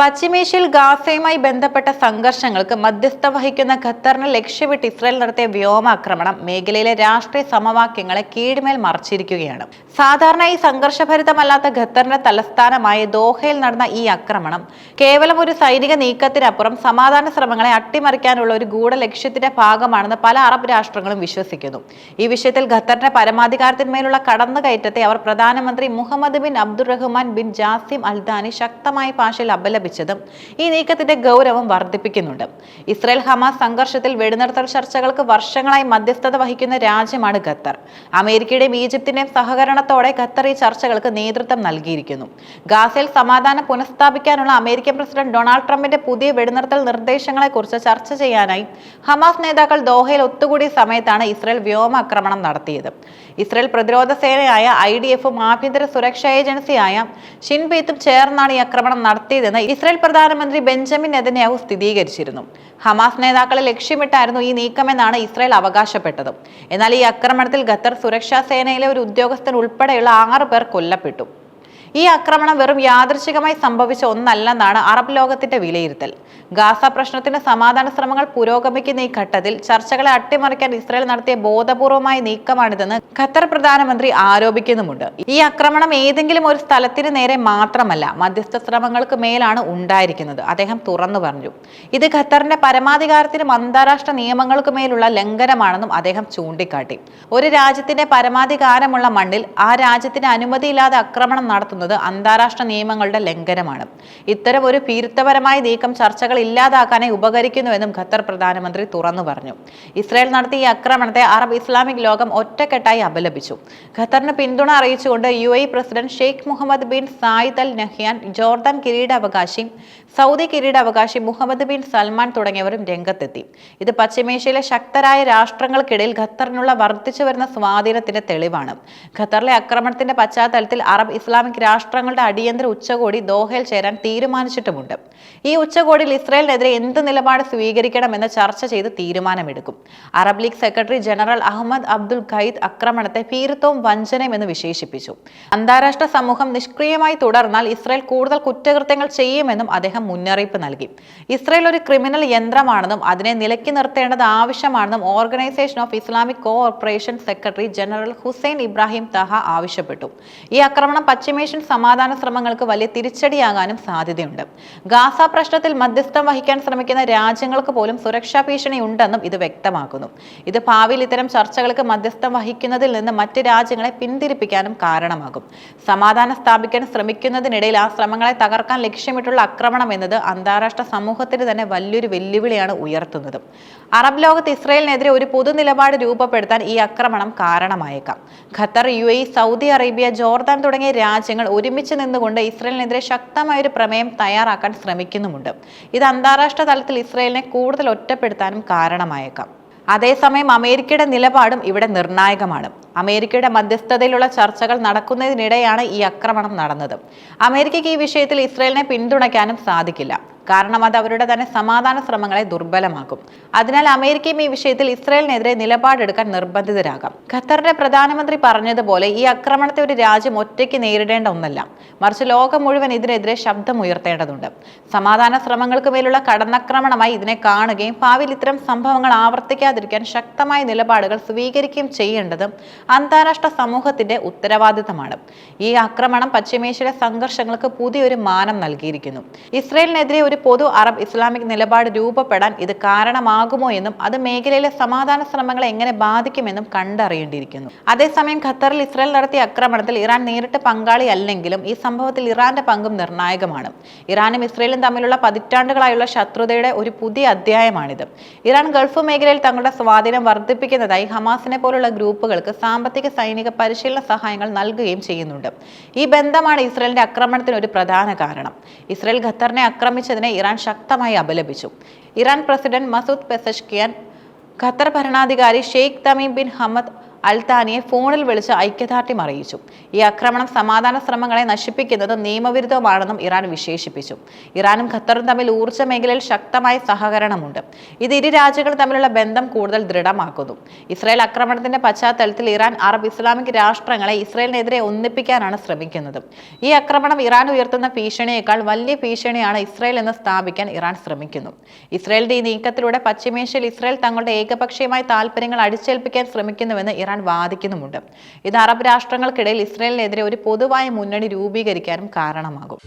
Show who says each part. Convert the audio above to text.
Speaker 1: പശ്ചിമേഷ്യയിൽ ഗാസയുമായി ബന്ധപ്പെട്ട സംഘർഷങ്ങൾക്ക് മധ്യസ്ഥ വഹിക്കുന്ന ഖത്തറിനെ ലക്ഷ്യമിട്ട് ഇസ്രായേൽ നടത്തിയ വ്യോമാക്രമണം മേഖലയിലെ രാഷ്ട്രീയ സമവാക്യങ്ങളെ കീഴ്മേൽ മറിച്ചിരിക്കുകയാണ്. സാധാരണ ഈ സംഘർഷഭരിതമല്ലാത്ത ഖത്തറിന്റെ തലസ്ഥാനമായ ദോഹയിൽ നടന്ന ഈ ആക്രമണം കേവലം ഒരു സൈനിക നീക്കത്തിനപ്പുറം സമാധാന ശ്രമങ്ങളെ അട്ടിമറിക്കാനുള്ള ഒരു ഗൂഢ ലക്ഷ്യത്തിന്റെ ഭാഗമാണെന്ന് പല അറബ് രാഷ്ട്രങ്ങളും വിശ്വസിക്കുന്നു. ഈ വിഷയത്തിൽ ഖത്തറിന്റെ പരമാധികാരത്തിന്മേലുള്ള കടന്നുകയറ്റത്തെ അവർ പ്രധാനമന്ത്രി Mohammed bin Abdulrahman bin Jassim Al Thani ശക്തമായ ഭാഷയിൽ അപലപിച്ചതും ഈ നീക്കത്തിന്റെ ഗൗരവം വർദ്ധിപ്പിക്കുന്നുണ്ട്. ഇസ്രായേൽ ഹമാസ് സംഘർഷത്തിൽ വെടിനിർത്തൽ ചർച്ചകൾക്ക് വർഷങ്ങളായി മധ്യസ്ഥത വഹിക്കുന്ന രാജ്യമാണ് ഖത്തർ. അമേരിക്കയുടെയും ഈജിപ്തിന്റെയും സഹകരണത്തോടെ ഖത്തർ ഈ ചർച്ചകൾക്ക് നേതൃത്വം നൽകിയിരിക്കുന്നു. ഗാസയിൽ സമാധാനം പുനഃസ്ഥാപിക്കാനുള്ള അമേരിക്കൻ പ്രസിഡന്റ് ഡൊണാൾഡ് ട്രംപിന്റെ പുതിയ വെടിനിർത്തൽ നിർദ്ദേശങ്ങളെക്കുറിച്ച് ചർച്ച ചെയ്യാനായി ഹമാസ് നേതാക്കൾ ദോഹയിൽ ഒത്തുകൂടിയ സമയത്താണ് ഇസ്രായേൽ വ്യോമാക്രമണം നടത്തിയത്. ഇസ്രായേൽ പ്രതിരോധ സേനയായ IDFും ആഭ്യന്തര സുരക്ഷാ ഏജൻസിയായ ഷിൻ ബെയ്ത്തും ചേർന്നാണ് ഈ ആക്രമണം നടത്തിയതെന്ന് ഇസ്രായേൽ പ്രധാനമന്ത്രി ബെഞ്ചമിൻ നെതന്യാഹു സ്ഥിരീകരിച്ചിരുന്നു. ഹമാസ് നേതാക്കളെ ലക്ഷ്യമിട്ടായിരുന്നു ഈ നീക്കമെന്നാണ് ഇസ്രായേൽ അവകാശപ്പെട്ടത്. എന്നാൽ ഈ ആക്രമണത്തിൽ ഖത്തർ സുരക്ഷാ സേനയിലെ ഒരു ഉദ്യോഗസ്ഥൻ ഉൾപ്പെടെയുള്ള 6 പേർ കൊല്ലപ്പെട്ടു. ഈ ആക്രമണം വെറും യാദൃച്ഛികമായി സംഭവിച്ച ഒന്നല്ലെന്നാണ് അറബ് ലോകത്തിന്റെ വിലയിരുത്തൽ. ഗാസ പ്രശ്നത്തിന് സമാധാന ശ്രമങ്ങൾ പുരോഗമിക്കുന്ന ഈ ഘട്ടത്തിൽ ചർച്ചകളെ അട്ടിമറിക്കാൻ ഇസ്രായേൽ നടത്തിയ ബോധപൂർവമായ നീക്കമാണിതെന്ന് ഖത്തർ പ്രധാനമന്ത്രി ആരോപിക്കുന്നുമുണ്ട്. ഈ ആക്രമണം ഏതെങ്കിലും ഒരു സ്ഥലത്തിന് നേരെ മാത്രമല്ല, മധ്യസ്ഥ ശ്രമങ്ങൾക്ക് മേലാണ് ഉണ്ടായിരിക്കുന്നത്, അദ്ദേഹം തുറന്നു പറഞ്ഞു. ഇത് ഖത്തറിന്റെ പരമാധികാരത്തിനും അന്താരാഷ്ട്ര നിയമങ്ങൾക്ക് മേലുള്ള ലംഘനമാണെന്നും അദ്ദേഹം ചൂണ്ടിക്കാട്ടി. ഒരു രാജ്യത്തിന്റെ പരമാധികാരമുള്ള മണ്ണിൽ ആ രാജ്യത്തിന് അനുമതിയില്ലാതെ ആക്രമണം നടത്തുന്നത് അന്താരാഷ്ട്ര നിയമങ്ങളുടെ ലംഘനമാണ്. ഇത്തരം ഒരു ഭീരുത്വപരമായ നീക്കം ചർച്ചകൾ ഇല്ലാതാക്കാനായി ഉപകരിക്കുന്നുവെന്നും ഖത്തർ പ്രധാനമന്ത്രി തുറന്നു പറഞ്ഞു. ഇസ്രായേൽ നടത്തിയ ഈ ആക്രമണത്തെ അറബ് ഇസ്ലാമിക് ലോകം ഒറ്റക്കെട്ടായി അപലപിച്ചു. ഖത്തറിന് പിന്തുണ അറിയിച്ചുകൊണ്ട് UAE president Sheikh Mohammed bin Zayed Al Nahyan, Jordan കിരീടാവകാശി, സൗദി കിരീടാവകാശി മുഹമ്മദ് ബിൻ സൽമാൻ തുടങ്ങിയവരും രംഗത്തെത്തി. ഇത് പശ്ചിമേഷ്യയിലെ ശക്തരായ രാഷ്ട്രങ്ങൾക്കിടയിൽ ഖത്തറിനുള്ള വർദ്ധിച്ചു വരുന്ന സ്വാധീനത്തിന്റെ തെളിവാണ്. ഖത്തറിലെ ആക്രമണത്തിന്റെ പശ്ചാത്തലത്തിൽ അറബ് ഇസ്ലാമിക് രാഷ്ട്രങ്ങളുടെ അടിയന്തര ഉച്ചകോടി ദോഹയിൽ ചേരാൻ തീരുമാനിച്ചിട്ടുമുണ്ട്. ഈ ഉച്ചകോടിയിൽ ഇസ്രായേലിനെതിരെ എന്ത് നിലപാട് സ്വീകരിക്കണമെന്ന് ചർച്ച ചെയ്ത് തീരുമാനമെടുക്കും. Arab League secretary general Ahmed Aboul Gheit ആക്രമണത്തെ ഭീരുത്വവും വഞ്ചനയും എന്ന് വിശേഷിപ്പിച്ചു. അന്താരാഷ്ട്ര സമൂഹം നിഷ്ക്രിയമായി തുടർന്നാൽ ഇസ്രായേൽ കൂടുതൽ കുറ്റകൃത്യങ്ങൾ ചെയ്യുമെന്നും അദ്ദേഹം മുന്നറിയിപ്പ് നൽകി. ഇസ്രായേൽ ഒരു ക്രിമിനൽ യന്ത്രമാണെന്നും അതിനെ നിലയ്ക്ക് നിർത്തേണ്ടത് ആവശ്യമാണെന്നും Organisation of Islamic Cooperation secretary general Hussein Ibrahim Taha ആവശ്യപ്പെട്ടു. ഈ ആക്രമണം പശ്ചിമേഷ്യൻ സമാധാന ശ്രമങ്ങൾക്ക് വലിയ തിരിച്ചടിയാകാനും സാധ്യതയുണ്ട്. ഗാസ പ്രശ്നത്തിൽ മധ്യസ്ഥം വഹിക്കാൻ ശ്രമിക്കുന്ന രാജ്യങ്ങൾക്ക് പോലും സുരക്ഷാ ഭീഷണി ഉണ്ടെന്നും ഇത് വ്യക്തമാക്കുന്നു. ഇത് ഭാവിയിൽ ഇത്തരം ചർച്ചകൾക്ക് മധ്യസ്ഥം വഹിക്കുന്നതിൽ നിന്ന് മറ്റ് രാജ്യങ്ങളെ പിന്തിരിപ്പിക്കാനും കാരണമാകും. സമാധാനം സ്ഥാപിക്കാൻ ശ്രമിക്കുന്നതിനിടയിൽ ആ ശ്രമങ്ങളെ തകർക്കാൻ ലക്ഷ്യമിട്ടുള്ള ആക്രമണം എന്നത് അന്താരാഷ്ട്ര സമൂഹത്തിന് തന്നെ വലിയൊരു വെല്ലുവിളിയാണ് ഉയർത്തുന്നത്. അറബ് ലോകത്ത് ഇസ്രായേലിനെതിരെ ഒരു പൊതു നിലപാട് രൂപപ്പെടുത്താൻ ഈ ആക്രമണം കാരണമായേക്കാം. Qatar, UAE, Saudi Arabia, Jordan തുടങ്ങിയ രാജ്യങ്ങൾ ഒരുമിച്ച് നിന്നുകൊണ്ട് ഇസ്രായേലിനെതിരെ ശക്തമായൊരു പ്രമേയം തയ്യാറാക്കാൻ ശ്രമിക്കുന്നുമുണ്ട്. ഇത് അന്താരാഷ്ട്ര തലത്തിൽ ഇസ്രായേലിനെ കൂടുതൽ ഒറ്റപ്പെടുത്താനും കാരണമായേക്കാം. അതേസമയം അമേരിക്കയുടെ നിലപാടും ഇവിടെ നിർണായകമാണ്. അമേരിക്കയുടെ മധ്യസ്ഥതയിലുള്ള ചർച്ചകൾ നടക്കുന്നതിനിടെയാണ് ഈ ആക്രമണം നടന്നത്. അമേരിക്കയ്ക്ക് ഈ വിഷയത്തിൽ ഇസ്രായേലിനെ പിന്തുണയ്ക്കാനും സാധിക്കില്ല, കാരണം അത് അവരുടെ തന്നെ സമാധാന ശ്രമങ്ങളെ ദുർബലമാക്കും. അതിനാൽ അമേരിക്കയും ഈ വിഷയത്തിൽ ഇസ്രായേലിനെതിരെ നിലപാടെടുക്കാൻ നിർബന്ധിതരാകാം. ഖത്തറിന്റെ പ്രധാനമന്ത്രി പറഞ്ഞതുപോലെ ഈ ആക്രമണത്തെ ഒരു രാജ്യം ഒറ്റയ്ക്ക് നേരിടേണ്ട ഒന്നല്ല, മറിച്ച് ലോകം മുഴുവൻ ഇതിനെതിരെ ശബ്ദമുയർത്തേണ്ടതുണ്ട്. സമാധാന ശ്രമങ്ങൾക്ക് മേലുള്ള കടന്നാക്രമണമായി ഇതിനെ കാണുകയും ഭാവിയിൽ ഇത്തരം സംഭവങ്ങൾ ആവർത്തിക്കാതിരിക്കാൻ ശക്തമായ നിലപാടുകൾ സ്വീകരിക്കുകയും ചെയ്യേണ്ടത് അന്താരാഷ്ട്ര സമൂഹത്തിന്റെ ഉത്തരവാദിത്തമാണ്. ഈ ആക്രമണം പശ്ചിമേഷ്യയിലെ സംഘർഷങ്ങൾക്ക് പുതിയൊരു മാനം നൽകിയിരിക്കുന്നു. ഇസ്രായേലിനെതിരെ ഒരു പൊതു അറബ് ഇസ്ലാമിക് നിലപാട് രൂപപ്പെടാൻ ഇത് കാരണമാകുമോ എന്നും അത് മേഖലയിലെ സമാധാന ശ്രമങ്ങളെ എങ്ങനെ ബാധിക്കുമെന്നും കണ്ടറിയേണ്ടിയിരിക്കുന്നു. അതേസമയം ഖത്തറിൽ ഇസ്രായേൽ നടത്തിയ ആക്രമണത്തിൽ ഇറാൻ നേരിട്ട് പങ്കാളിയല്ലെങ്കിലും ഈ സംഭവത്തിൽ ഇറാന്റെ പങ്കും നിർണായകമാണ്. ഇറാനും ഇസ്രായേലും തമ്മിലുള്ള പതിറ്റാണ്ടുകളായുള്ള ശത്രുതയുടെ ഒരു പുതിയ അധ്യായമാണിത്. ഇറാൻ ഗൾഫ് മേഖലയിൽ തങ്ങളുടെ സ്വാധീനം വർദ്ധിപ്പിക്കുന്നതായി ഹമാസിനെ പോലുള്ള ഗ്രൂപ്പുകൾക്ക് സാമ്പത്തിക സൈനിക പരിശീലന സഹായങ്ങൾ നൽകുകയും ചെയ്യുന്നുണ്ട്. ഈ ബന്ധമാണ് ഇസ്രായേലിന്റെ ആക്രമണത്തിന് ഒരു പ്രധാന കാരണം. ഇസ്രായേൽ ഖത്തറിനെ ആക്രമിച്ചതിനെ ഇറാൻ ശക്തമായി അപലപിച്ചു. Iran president Masoud Pezeshkian, Qatar ഭരണാധികാരി ഷെയ്ഖ് തമീം ബിൻ ഹമദ് അൽത്താനിയെ ഫോണിൽ വിളിച്ച് ഐക്യദാർഢ്യം അറിയിച്ചു. ഈ ആക്രമണം സമാധാന ശ്രമങ്ങളെ നശിപ്പിക്കുന്നത് നിയമവിരുദ്ധമാണെന്നും ഇറാൻ വിശേഷിപ്പിച്ചു. ഇറാനും ഖത്തറും തമ്മിൽ ഊർജ്ജ മേഖലയിൽ ശക്തമായ സഹകരണമുണ്ട്. ഇത് ഇരു രാജ്യങ്ങളും തമ്മിലുള്ള ബന്ധം കൂടുതൽ ദൃഢമാക്കുന്നു. ഇസ്രായേൽ ആക്രമണത്തിന്റെ പശ്ചാത്തലത്തിൽ ഇറാൻ അറബ് ഇസ്ലാമിക് രാഷ്ട്രങ്ങളെ ഇസ്രായേലിനെതിരെ ഒന്നിപ്പിക്കാനാണ് ശ്രമിക്കുന്നത്. ഈ ആക്രമണം ഇറാൻ ഉയർത്തുന്ന ഭീഷണിയേക്കാൾ വലിയ ഭീഷണിയാണ് ഇസ്രായേൽ എന്ന് സ്ഥാപിക്കാൻ ഇറാൻ ശ്രമിക്കുന്നു. ഇസ്രായേലിന്റെ ഈ നീക്കത്തിലൂടെ പശ്ചിമേഷ്യയിൽ ഇസ്രായേൽ തങ്ങളുടെ ഏകപക്ഷീയമായ താൽപര്യങ്ങൾ അടിച്ചേൽപ്പിക്കാൻ ശ്രമിക്കുന്നുവെന്ന് ഇറാൻ വാദിക്കുന്നുമുണ്ട്. ഇത് അറബ് രാഷ്ട്രങ്ങൾക്കിടയിൽ ഇസ്രായേലിനെതിരെ ഒരു പൊതുവായ മുന്നണി രൂപീകരിക്കാനും കാരണമാകും.